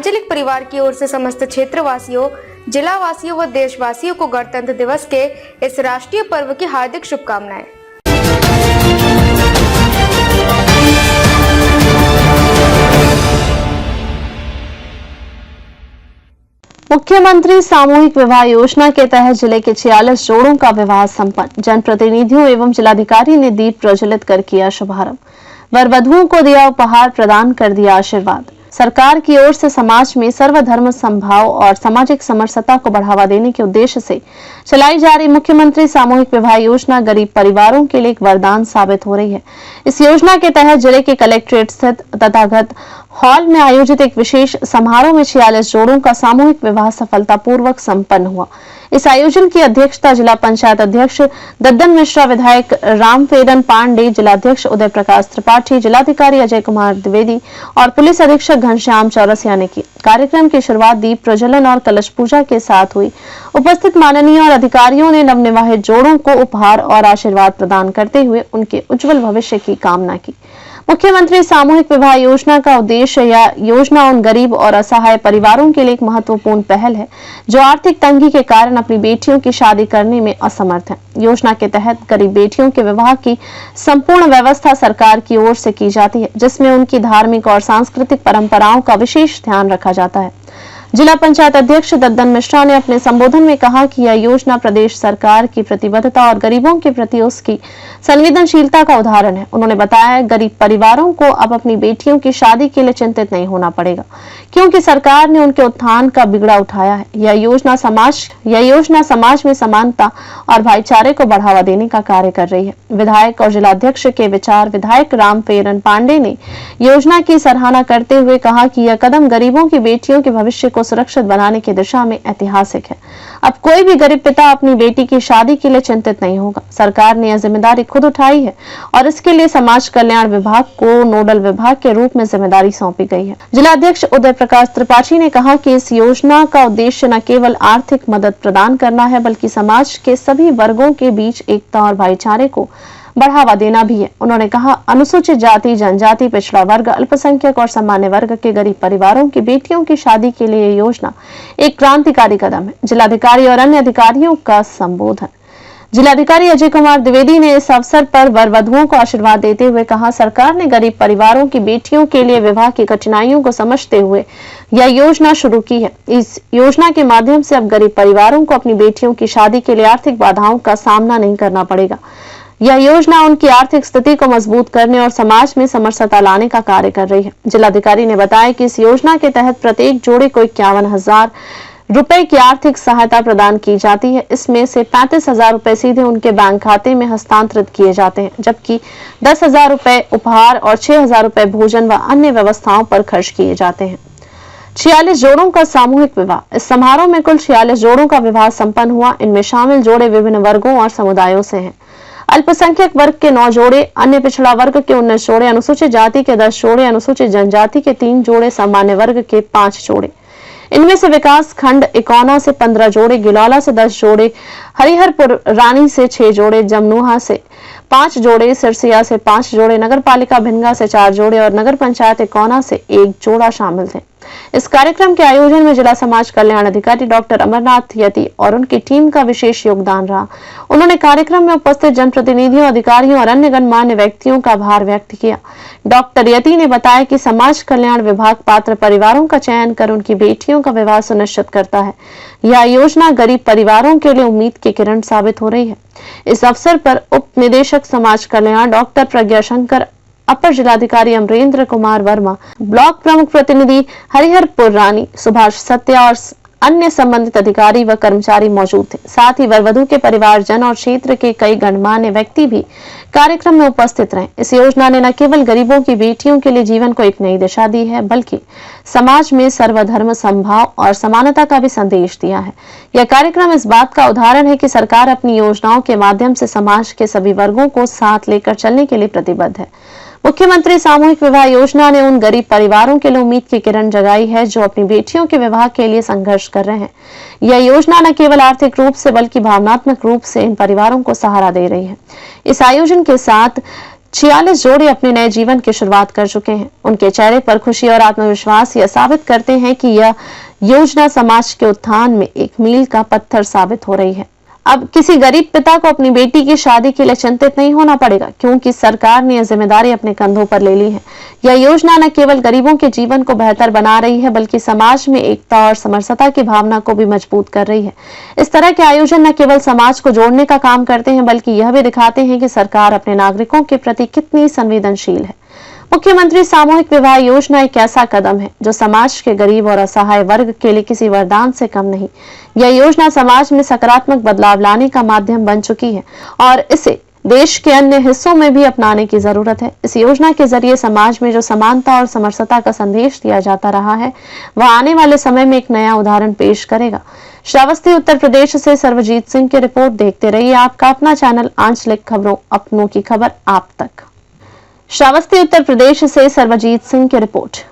आंचलिक परिवार की ओर से समस्त क्षेत्रवासियों, जिलावासियों व देशवासियों को गणतंत्र दिवस के इस राष्ट्रीय पर्व की हार्दिक शुभकामनाएं। मुख्यमंत्री सामूहिक विवाह योजना के तहत जिले के 46 जोड़ों का विवाह संपन्न। जनप्रतिनिधियों एवं जिलाधिकारी ने दीप प्रज्वलित कर किया शुभारंभ। वर वधुओं को दिया उपहार, प्रदान कर दिया आशीर्वाद। सरकार की ओर से समाज में सर्वधर्म समभाव और सामाजिक समरसता को बढ़ावा देने के उद्देश्य से चलाई जा रही मुख्यमंत्री सामूहिक विवाह योजना गरीब परिवारों के लिए एक वरदान साबित हो रही है। इस योजना के तहत जिले के कलेक्ट्रेट स्थित तथागत हॉल में आयोजित एक विशेष समारोह में 46 जोड़ों का सामूहिक विवाह सफलतापूर्वक संपन्न हुआ। इस आयोजन की अध्यक्षता जिला पंचायत अध्यक्ष दद्दन मिश्रा, विधायक रामफेरन पांडे, जिलाध्यक्ष उदय प्रकाश त्रिपाठी, जिलाधिकारी अजय कुमार द्विवेदी और पुलिस अधीक्षक घनश्याम चौरसिया ने की। कार्यक्रम की शुरुआत दीप प्रज्वलन और कलश पूजा के साथ हुई। उपस्थित माननीय और अधिकारियों ने नवनिवाहित जोड़ों को उपहार और आशीर्वाद प्रदान करते हुए उनके उज्जवल भविष्य की कामना की। मुख्यमंत्री सामूहिक विवाह योजना का उद्देश्य या योजना उन गरीब और असहाय परिवारों के लिए एक महत्वपूर्ण पहल है जो आर्थिक तंगी के कारण अपनी बेटियों की शादी करने में असमर्थ हैं। योजना के तहत गरीब बेटियों के विवाह की संपूर्ण व्यवस्था सरकार की ओर से की जाती है, जिसमें उनकी धार्मिक और सांस्कृतिक परंपराओं का विशेष ध्यान रखा जाता है। जिला पंचायत अध्यक्ष दद्दन मिश्रा ने अपने संबोधन में कहा कि यह योजना प्रदेश सरकार की प्रतिबद्धता और गरीबों के प्रति उसकी संवेदनशीलता का उदाहरण है। उन्होंने बताया, गरीब परिवारों को अब अपनी बेटियों की शादी के लिए चिंतित नहीं होना पड़ेगा, क्योंकि सरकार ने उनके उत्थान का बिगड़ा उठाया है। यह योजना समाज में समानता और भाईचारे को बढ़ावा देने का कार्य कर रही है। विधायक और जिलाध्यक्ष के विचार विधायक रामफेरन पांडे ने योजना की सराहना करते हुए कहा कि यह कदम गरीबों की बेटियों के भविष्य को सुरक्षित बनाने की दिशा में ऐतिहासिक है। अब कोई भी गरीब पिता अपनी बेटी की शादी के लिए चिंतित नहीं होगा। सरकार ने यह जिम्मेदारी खुद उठाई है और इसके लिए समाज कल्याण विभाग को नोडल विभाग के रूप में जिम्मेदारी सौंपी गई है। जिलाध्यक्ष उदय प्रकाश त्रिपाठी ने कहा कि इस योजना का उद्देश्य न केवल आर्थिक मदद प्रदान करना है, बल्कि समाज के सभी वर्गों के बीच एकता और भाईचारे को बढ़ावा देना भी है। उन्होंने कहा, अनुसूचित जाति, जनजाति, पिछड़ा वर्ग, अल्पसंख्यक और सामान्य वर्ग के गरीब परिवारों की बेटियों की शादी के लिए यह योजना एक क्रांतिकारी कदम है। जिलाधिकारी और अन्य अधिकारियों का संबोधन। जिलाधिकारी अजय कुमार द्विवेदी ने इस अवसर पर वर वधुओं को आशीर्वाद देते हुए कहा, सरकार ने गरीब परिवारों की बेटियों के लिए विवाह की कठिनाइयों को समझते हुए यह योजना शुरू की है। इस योजना के माध्यम से अब गरीब परिवारों को अपनी बेटियों की शादी के लिए आर्थिक बाधाओं का सामना नहीं करना पड़ेगा। यह योजना उनकी आर्थिक स्थिति को मजबूत करने और समाज में समरसता लाने का कार्य कर रही है। जिलाधिकारी ने बताया कि इस योजना के तहत प्रत्येक जोड़े को 51,000 रुपए की आर्थिक सहायता प्रदान की जाती है। इसमें से 35,000 रुपए सीधे उनके बैंक खाते में हस्तांतरित किए जाते हैं, जबकि 10,000 रुपए उपहार और 6,000 रुपए भोजन व अन्य व्यवस्थाओं पर खर्च किए जाते हैं। 46 जोड़ों का सामूहिक विवाह। इस समारोह में कुल 46 जोड़ों का विवाह संपन्न हुआ। इनमें शामिल जोड़े विभिन्न वर्गों और समुदायों से हैं। अल्पसंख्यक वर्ग के 9 जोड़े, अन्य पिछड़ा वर्ग के 19 जोड़े, अनुसूचित जाति के 10 जोड़े, अनुसूचित जनजाति के 3 जोड़े, सामान्य वर्ग के 5 जोड़े। इनमें से विकास खंड इकौना से 15 जोड़े, गिलौला से 10 जोड़े, हरिहरपुर रानी से 6 जोड़े, जमनुहा से 5 जोड़े, सिरसिया से 5 जोड़े, नगर पालिका भिनगा से 4 जोड़े और नगर पंचायत इकौना से 1 जोड़ा शामिल थे। इस कार्यक्रम के आयोजन में जिला समाज कल्याण अधिकारी डॉक्टर अमरनाथ यति और उनकी टीम का विशेष योगदान रहा। उन्होंने कार्यक्रम में उपस्थित जनप्रतिनिधियों, अधिकारियों और अन्य गणमान्य व्यक्तियों का आभार व्यक्त किया। डॉक्टर यति ने बताया कि समाज कल्याण विभाग पात्र परिवारों का चयन कर उनकी बेटियों का विवाह सुनिश्चित करता है। यह योजना गरीब परिवारों के लिए उम्मीद की किरण साबित हो रही है। इस अवसर पर उप निदेशक समाज कल्याण डॉक्टर प्रज्ञा शंकर, अपर जिलाधिकारी अमरेंद्र कुमार वर्मा, ब्लॉक प्रमुख प्रतिनिधि हरिहरपुर रानी, सुभाष सत्या और अन्य संबंधित अधिकारी व कर्मचारी मौजूद थे। साथ ही वर वधु के परिवारजन और क्षेत्र के कई गणमान्य व्यक्ति भी कार्यक्रम में उपस्थित रहे। इस योजना ने न केवल गरीबों की बेटियों के लिए जीवन को एक नई दिशा दी है, बल्कि समाज में सर्वधर्म समभाव और समानता का भी संदेश दिया है। यह कार्यक्रम इस बात का उदाहरण है कि सरकार अपनी योजनाओं के माध्यम से समाज के सभी वर्गों को साथ लेकर चलने के लिए प्रतिबद्ध है। मुख्यमंत्री सामूहिक विवाह योजना ने उन गरीब परिवारों के लिए उम्मीद की किरण जगाई है जो अपनी बेटियों के विवाह के लिए संघर्ष कर रहे हैं। यह योजना न केवल आर्थिक रूप से बल्कि भावनात्मक रूप से इन परिवारों को सहारा दे रही है। इस आयोजन के साथ 46 जोड़े अपने नए जीवन की शुरुआत कर चुके हैं। उनके चेहरे पर खुशी और आत्मविश्वास यह साबित करते हैं कि यह योजना समाज के उत्थान में एक मील का पत्थर साबित हो रही है। अब किसी गरीब पिता को अपनी बेटी की शादी के लिए चिंतित नहीं होना पड़ेगा, क्योंकि सरकार ने यह जिम्मेदारी अपने कंधों पर ले ली है। यह योजना न केवल गरीबों के जीवन को बेहतर बना रही है, बल्कि समाज में एकता और समरसता की भावना को भी मजबूत कर रही है। इस तरह के आयोजन न केवल समाज को जोड़ने का काम करते हैं, बल्कि यह भी दिखाते हैं कि सरकार अपने नागरिकों के प्रति कितनी संवेदनशील है। मुख्यमंत्री सामूहिक विवाह योजना एक ऐसा कदम है जो समाज के गरीब और असहाय वर्ग के लिए किसी वरदान से कम नहीं। यह योजना समाज में सकारात्मक बदलाव लाने का माध्यम बन चुकी है और इसे देश के अन्य हिस्सों में भी अपनाने की जरूरत है। इस योजना के जरिए समाज में जो समानता और समरसता का संदेश दिया जाता रहा है, वह आने वाले समय में एक नया उदाहरण पेश करेगा। श्रावस्ती उत्तर प्रदेश से सर्वजीत सिंह की रिपोर्ट। देखते रहिए आपका अपना चैनल आंचलिक खबरों, अपनों की खबर आप तक। श्रावस्ती उत्तर प्रदेश से सर्वजीत सिंह की रिपोर्ट।